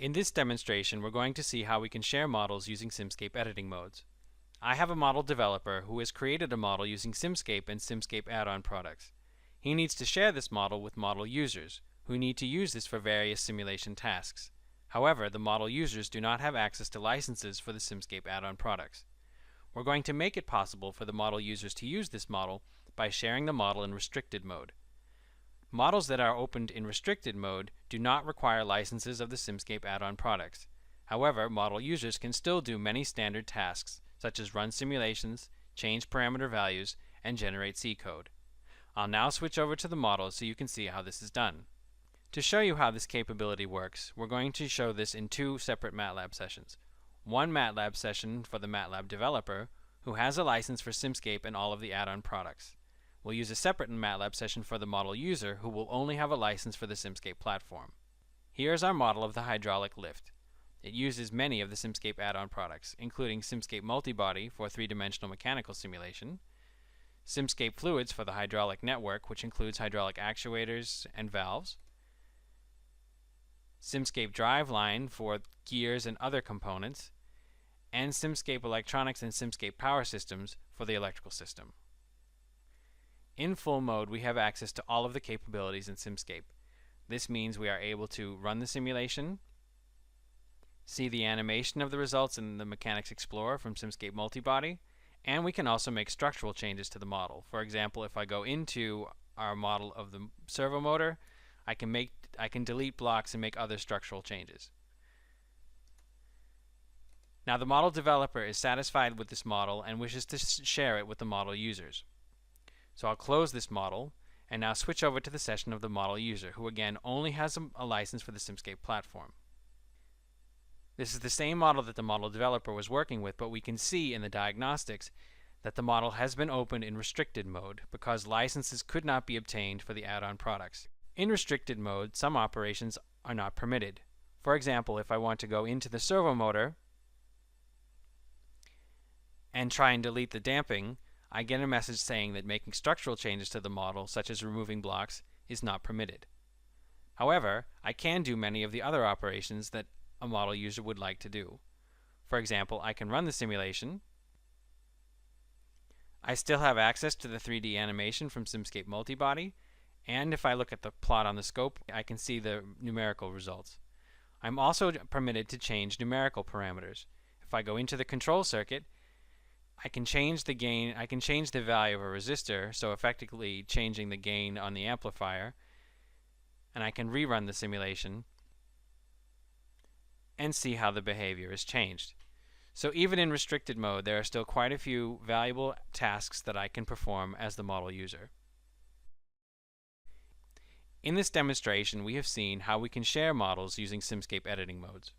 In this demonstration, we're going to see how we can share models using Simscape editing modes. I have a model developer who has created a model using Simscape and Simscape add-on products. He needs to share this model with model users, who need to use this for various simulation tasks. However, the model users do not have access to licenses for the Simscape add-on products. We're going to make it possible for the model users to use this model by sharing the model in restricted mode. Models that are opened in restricted mode do not require licenses of the Simscape add-on products. However, model users can still do many standard tasks, such as run simulations, change parameter values, and generate C code. I'll now switch over to the model so you can see how this is done. To show you how this capability works, we're going to show this in two separate MATLAB sessions. One MATLAB session for the MATLAB developer, who has a license for Simscape and all of the add-on products. We'll use a separate MATLAB session for the model user, who will only have a license for the Simscape platform. Here's our model of the hydraulic lift. It uses many of the Simscape add-on products, including Simscape Multibody for three-dimensional mechanical simulation, Simscape Fluids for the hydraulic network, which includes hydraulic actuators and valves, Simscape Driveline for gears and other components, and Simscape Electronics and Simscape Power Systems for the electrical system. In full mode, we have access to all of the capabilities in Simscape. This means we are able to run the simulation, see the animation of the results in the Mechanics Explorer from Simscape Multibody, and we can also make structural changes to the model. For example, if I go into our model of the servo motor, I can delete blocks and make other structural changes. Now the model developer is satisfied with this model and wishes to share it with the model users. So I'll close this model and now switch over to the session of the model user, who again only has a license for the Simscape platform. This is the same model that the model developer was working with, but we can see in the diagnostics that the model has been opened in restricted mode because licenses could not be obtained for the add-on products. In restricted mode, some operations are not permitted. For example, if I want to go into the servo motor and try and delete the damping, I get a message saying that making structural changes to the model, such as removing blocks, is not permitted. However, I can do many of the other operations that a model user would like to do. For example, I can run the simulation. I still have access to the 3D animation from Simscape Multibody, and if I look at the plot on the scope, I can see the numerical results. I'm also permitted to change numerical parameters. If I go into the control circuit, I can change the gain, I can change the value of a resistor, so effectively changing the gain on the amplifier, and I can rerun the simulation and see how the behavior is changed. So even in restricted mode, there are still quite a few valuable tasks that I can perform as the model user. In this demonstration, we have seen how we can share models using Simscape editing modes.